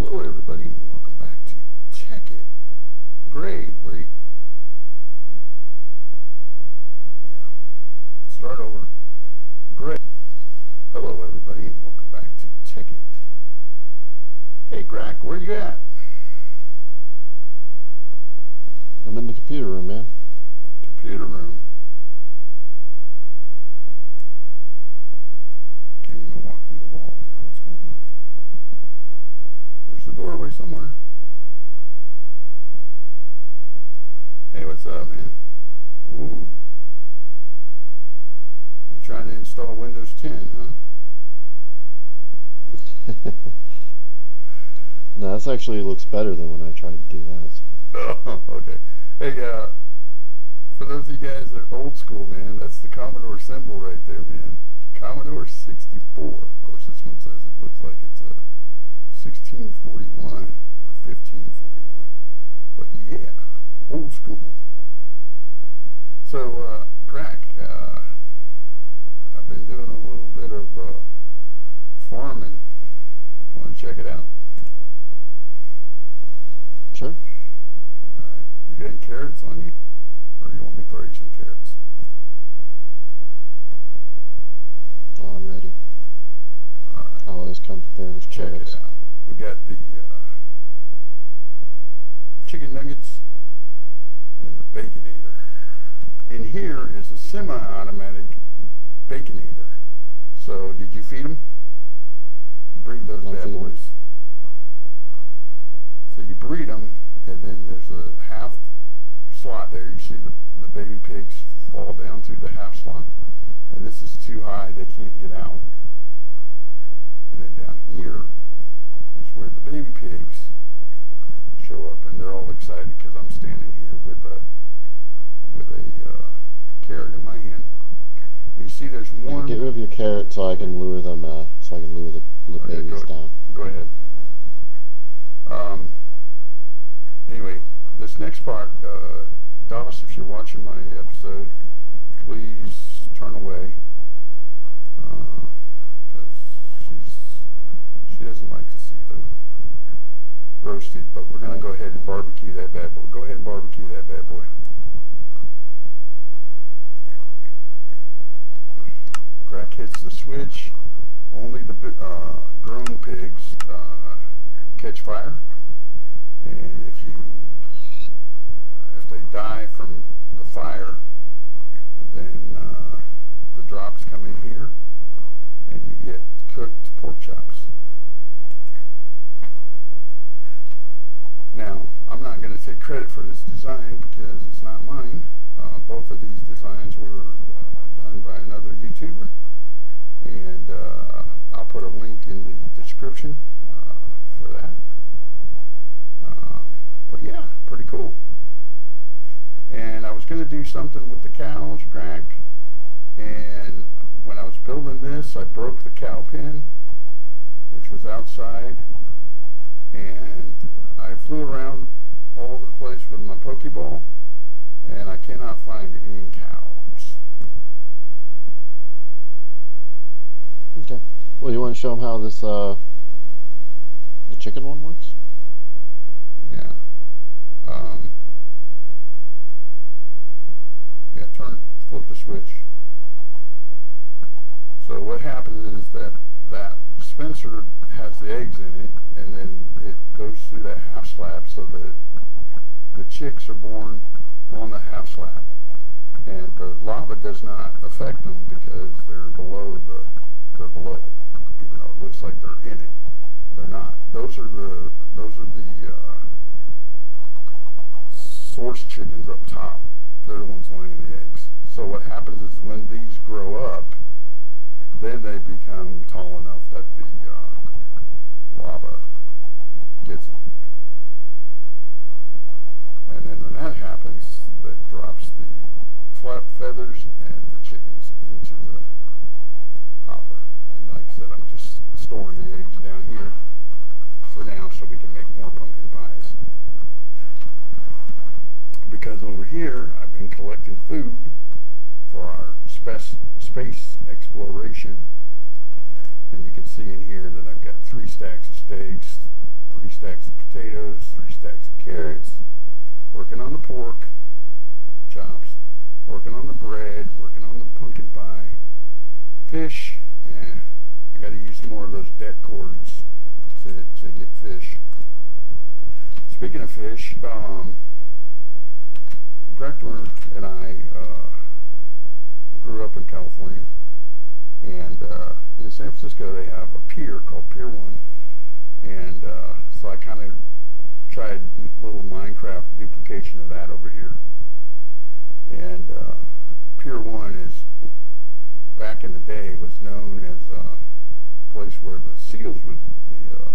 Hello everybody and welcome back to Tekkit. Gray, where you... Yeah. Start over. Gray. Hello everybody and welcome back to Tekkit. Hey Grak, where you at? I'm in the computer room, man. Computer room. Can't even walk through the wall here. What's going on? There's the doorway somewhere. Hey, what's up, man? Ooh. You trying to install Windows 10, huh? No, this actually looks better than when I tried to do that. Oh, okay. Hey, for those of you guys that are old school, man, that's the Commodore symbol right there, man. Commodore 64. Of course, this one says it looks like it's a 1641 or 1541. But yeah, old school. So, Grak, I've been doing a little bit of farming. You want to check it out? Sure. Alright. You got any carrots on you? Or you want me to throw you some carrots? Oh, I'm ready. Alright. I always come prepared with carrots. Check it out. We got the chicken nuggets and the baconator. In here is a semi-automatic baconator. So, did you feed them? Breed those bad boys. So you breed them, and then there's a half slot there. You see the baby pigs fall down through the half slot. And this is too high, they can't get out. And then down here is where the baby pigs show up, and they're all excited because I'm standing here with a carrot in my hand. You see, there's one. Get rid of your carrot so I can lure them. So I can lure the babies down. Go ahead. Anyway, this next part, Dallas, if you're watching my episode, please turn away, because she doesn't like to see them roasted. But we're gonna go ahead and barbecue that bad boy. Go ahead and barbecue that bad boy. Grak hits the switch. Only the grown pigs catch fire, and if they die from the fire, then the drops come in here, and you get cooked pork chops. Now, I'm not going to take credit for this design because it's not mine. Both of these designs were done by another YouTuber, and I'll put a link in the description for that. But yeah, pretty cool. And I was going to do something with the cows, Grak, and when I was building this, I broke the cow pen, which was outside, and I flew around all over the place with my Pokeball, and I cannot find any cows. Okay. Well, you want to show them how this the chicken one works? Yeah. Yeah, flip the switch. So what happens is that dispenser has the eggs in it, and then it goes through that half slab, so the chicks are born on the half slab, and the lava does not affect them because they're below it, even though it looks like they're in it. They're not. Those are the source chickens up top. They're the ones laying the eggs. So what happens is when these grow up, then they become tall enough that the lava gets them. And then when that happens, that drops the flap feathers and the chickens into the hopper. And like I said, I'm just storing the eggs down here for now so we can make more pumpkin pies. Because over here, I've been collecting food for our space exploration. And you can see in here that I've got 3 stacks of steaks, 3 stacks of potatoes, 3 stacks of carrots, working on the pork chops, working on the bread, working on the pumpkin pie, fish, and I got to use more of those debt cords to get fish. Speaking of fish, Graktor and I grew up in California, and in San Francisco they have a pier called Pier 1, and so I kind of tried a little Minecraft duplication of that over here. And Pier 1 is, back in the day, was known as a place where the seals would, the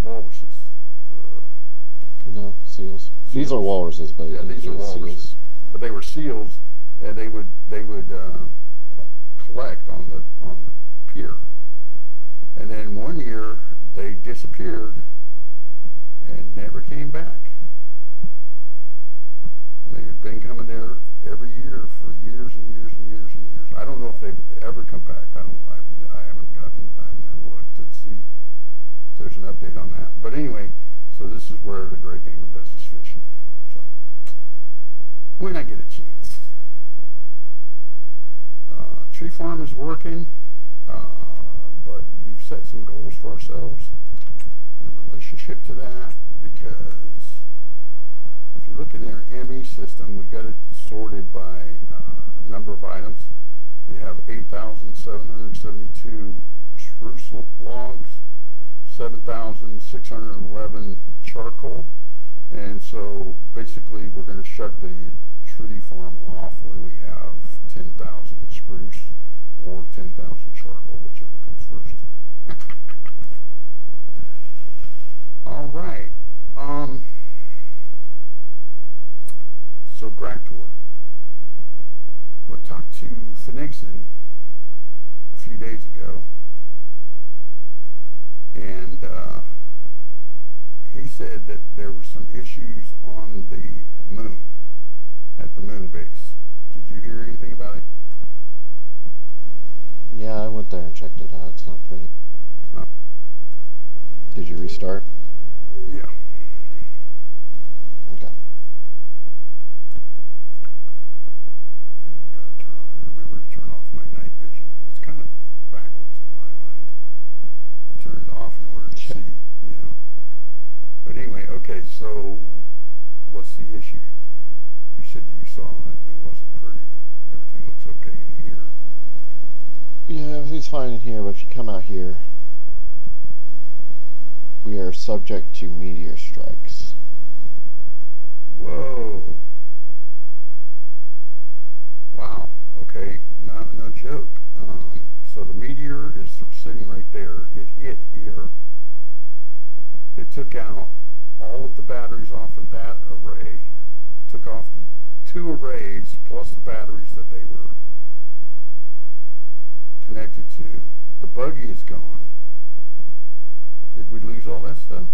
walruses. No, seals. These are walruses, but yeah, these are walruses. Seals. But they were seals, and they would collect on the pier. And then one year they disappeared and never came back. And they had been coming there every year for years and years and years and years. I don't know if they've ever come back. I haven't looked to see if there's an update on that. But anyway, so this is where the Gray Gamer does his fishing. So when I get a chance. Tree farm is working, but we've set some goals for ourselves in relationship to that, because if you look in our ME system, we've got it sorted by number of items. We have 8,772 spruce logs, 7,611 charcoal, and so basically we're going to shut the tree farm off when we have 10,000 spruce or 10,000 charcoal, whichever comes first. All right. So Graktor, I talked to Finigson a few days ago, and he said that there were some issues on the moon, at the moon base. Did you hear anything about it? Yeah, I went there and checked it out. It's not pretty. Did you restart? Yeah. Okay. Remember to turn off my night vision. It's kind of backwards in my mind. I turn it off in order to see, you know. But anyway, okay, so what's the issue? You said you saw it and it wasn't pretty. Everything looks okay in here. Yeah, everything's fine in here, but if you come out here, we are subject to meteor strikes. Whoa. Wow. Okay. No joke. So the meteor is sitting right there. It hit here. It took out all of the batteries off of that array. Took off the 2 arrays plus the batteries that they were connected to. The buggy is gone. Did we lose all that stuff?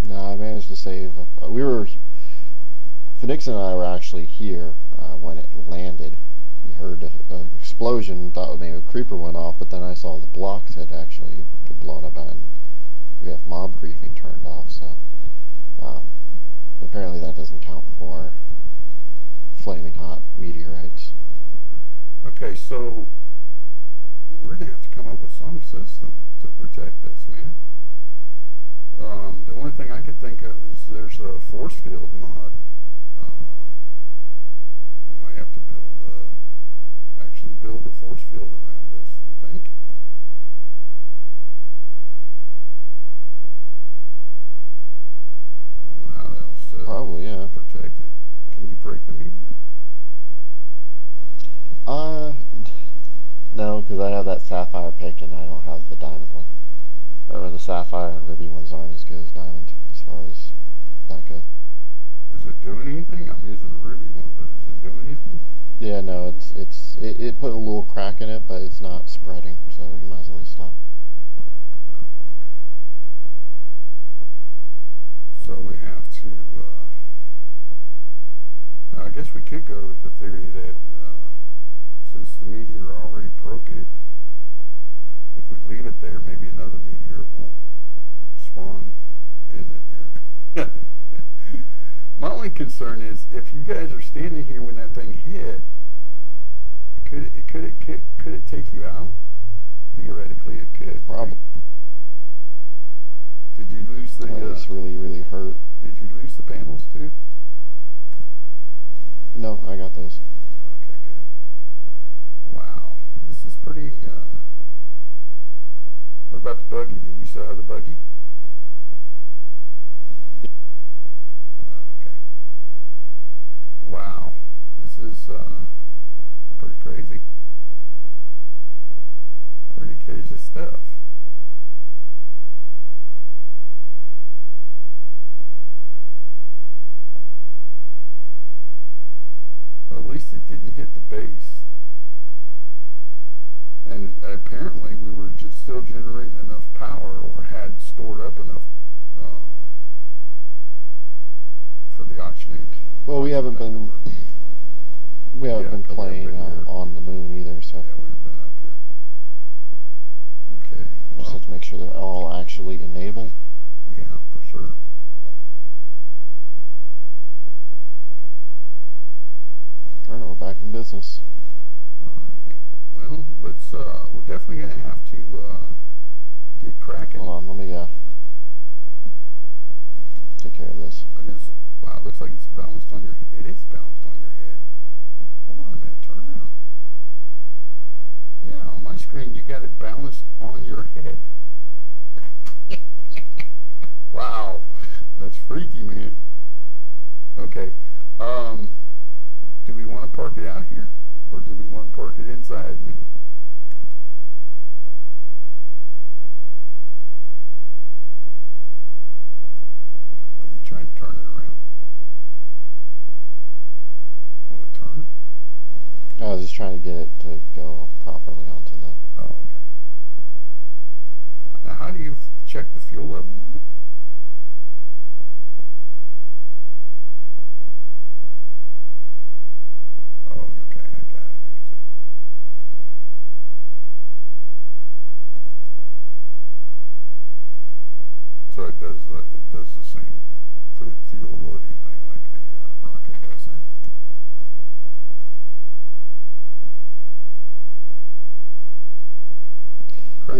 No, I managed to save. Finigson and I were actually here when it landed. We heard an explosion, thought maybe a creeper went off, but then I saw the blocks had actually been blown up and we have mob griefing turned off, so apparently that doesn't count for flaming hot meteorites. Okay, so we're going to have to come up with some system to protect this, man. The only thing I can think of is there's a force field mod. We might have to actually build a force field around this, you think? I don't know how else to probably, yeah, protect it. Can you break the meteor? No, because I have that sapphire pick and I don't have the diamond one. Or the sapphire and ruby ones aren't as good as diamond as far as that goes. Is it doing anything? I'm using the ruby one, but is it doing anything? Yeah, no, it put a little crack in it, but it's not spreading, so you might as well stop. Oh, okay. So we have to. Now I guess we could go with the theory that since the meteor already broke it, leave it there, maybe another meteor won't spawn in it here. My only concern is if you guys are standing here when that thing hit, could it take you out? Theoretically, it could. Probably. Did you lose the? It's really hurt. Did you lose the panels too? No, I got those. Okay, good. Wow, this is pretty. What about the buggy? Do we still have the buggy? Okay. Wow, this is pretty crazy. Pretty crazy stuff. Well, at least it didn't hit the base. And apparently we were just still generating enough power, or had stored up enough for the auctioning. Well, we haven't been playing on the moon either, so yeah, we haven't been up here. Okay. I just have to make sure they're all actually enabled. Yeah, for sure. All right, we're back in business. All right. Well, let's. We're definitely going to have to get cracking. Hold on, let me take care of this. Wow, it looks like it's balanced on your. It is balanced on your head. Hold on a minute. Turn around. Yeah, on my screen you got it balanced on your head. Wow, that's freaky, man. Okay. Do we want to park it out here, or do we want to park it inside, man? Are you trying to turn it around? Will it turn? I was just trying to get it to go properly onto the... Oh, okay. Now, how do you check the fuel level on it? Oh, okay, I got it. I can see. So it does the same fuel loading thing like the rocket does then.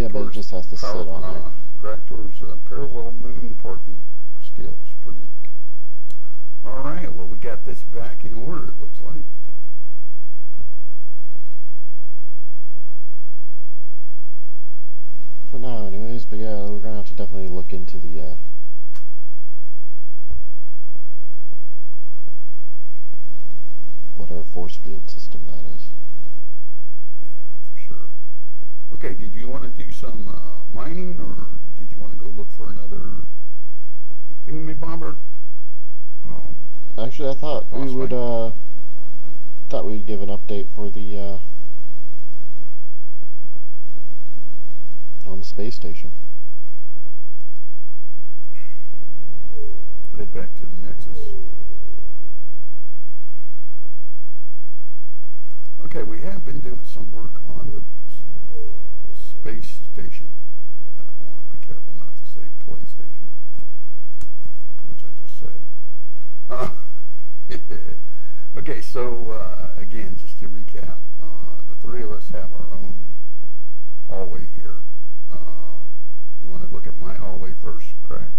Yeah, but it just has to sit on there. Graktor's parallel moon parking skills. Pretty. All right. Well, we got this back in order. It looks like. For now, anyways. But yeah, we're gonna have to definitely look into the whatever force field system that is. Yeah, for sure. Okay, did you want to do some mining, or did you want to go look for another thingamabobber? Actually, I thought we would give an update for the on the space station. Head back to the Nexus. Okay, we have been doing some work on the space station. I want to be careful not to say PlayStation, which I just said. Okay, so again, just to recap, the three of us have our own hallway here. You want to look at my hallway first, Crack?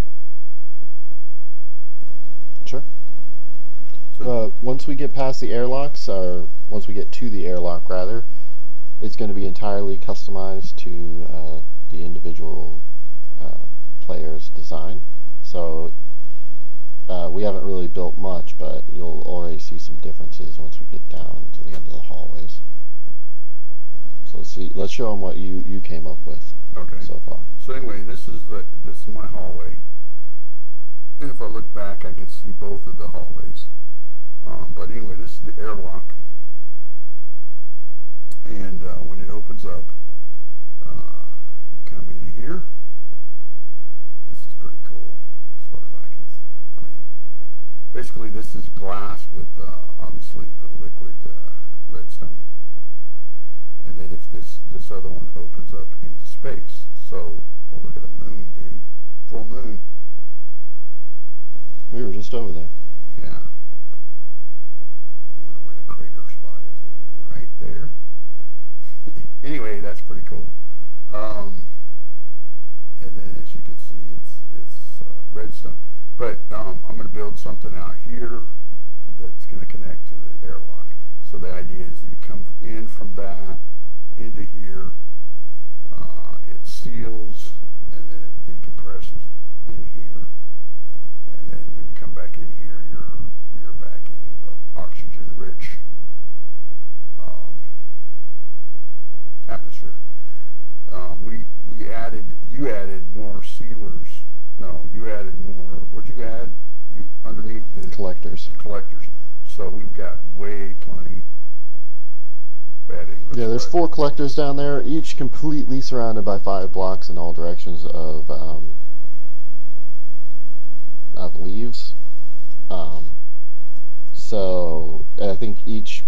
Sure. So once we get past the airlocks, or once we get to the airlock rather, it's going to be entirely customized to the individual player's design. So we haven't really built much, but you'll already see some differences once we get down to the end of the hallways. So let's show them what you came up with. Okay. So far. So anyway, this is my hallway, and if I look back, I can see both of the hallways. But anyway, this is the airlock, and when it opens up, you come in here. This is pretty cool, as far as I can. I mean, basically, this is glass with obviously the liquid redstone, and then if this other one opens up into space. So, oh, look at the moon, dude. Full moon. We were just over there. Yeah. I wonder where the crater spot is. Is it right there? Anyway, that's pretty cool. And then, as you can see, it's redstone. But I'm going to build something out here that's going to connect to the airlock. So the idea is that you come in from that into here. It seals, and then it decompresses in here. And then when you come back in here, you're back in oxygen-rich atmosphere. You added more sealers. No, you added more. What'd you add? You underneath the Collectors. So we've got way plenty. Bad English. Yeah, there's 4 collectors down there, each completely surrounded by 5 blocks in all directions of leaves. So I think each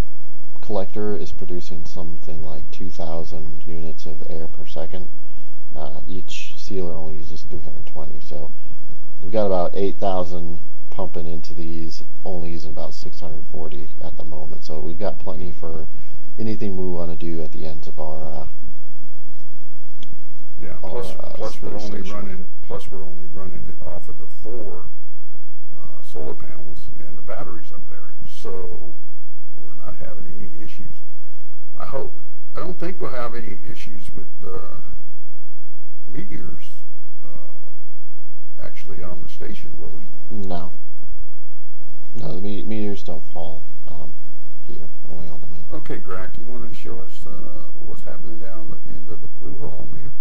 collector is producing something like 2,000 units of air per second. Each sealer only uses 320, so we've got about 8,000 pumping into these, only using about 640 at the moment. So we've got plenty for anything we want to do at the ends of our plus we're only running it off of the 4 solar panels and the batteries up there, so we're not having any issues. I don't think we'll have any issues with meteors actually on the station, will we? No, the meteors don't fall here, only on the moon. Okay, Grak, you want to show us what's happening down the end of the blue hole, man?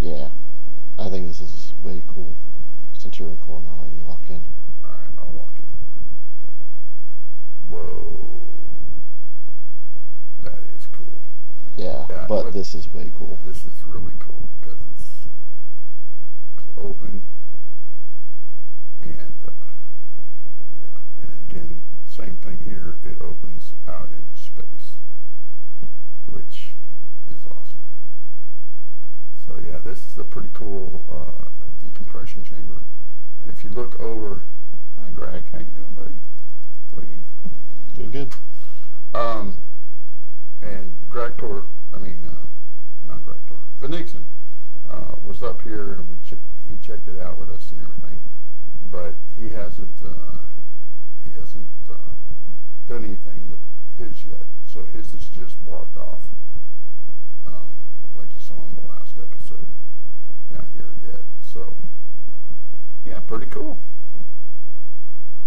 Yeah, I think this is way cool. Since you're recording, I'll let you walk in. Alright, I'll walk in. Whoa. That is cool. Yeah, but this is way cool. This is really cool because it's open and yeah, and again, same thing here. It opens out into space, which is awesome. So yeah, this is a pretty cool decompression chamber. And if you look over, hi Greg, how you doing, buddy? Wave. Doing good. And Graktor, not Graktor, Nixon was up here, and he checked it out with us and everything, but he hasn't done anything with his yet. So his is just blocked off, like you saw in the last episode down here yet. So yeah, pretty cool.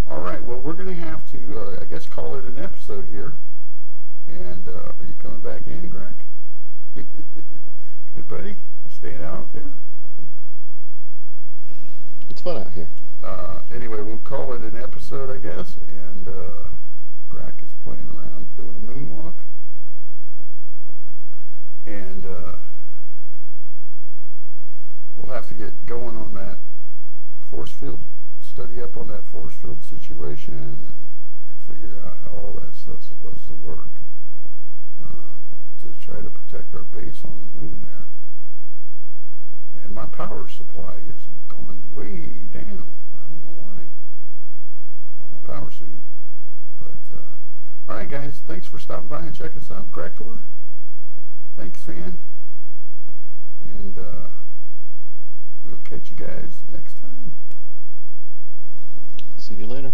All right, well, we're gonna have to, I guess, call it an episode here. And are you coming back in, Grak? Good, buddy. Staying out there? It's fun out here. Anyway, we'll call it an episode, I guess. And Grak is playing around doing a moonwalk. And we'll have to get going on that force field, study up on that force field situation, and figure out how all that stuff's supposed to work. To try to protect our base on the moon there. And my power supply is going way down. I don't know why on my power suit. But alright guys, thanks for stopping by and checking us out. Graktor, thanks, fan. And we'll catch you guys next time. See you later.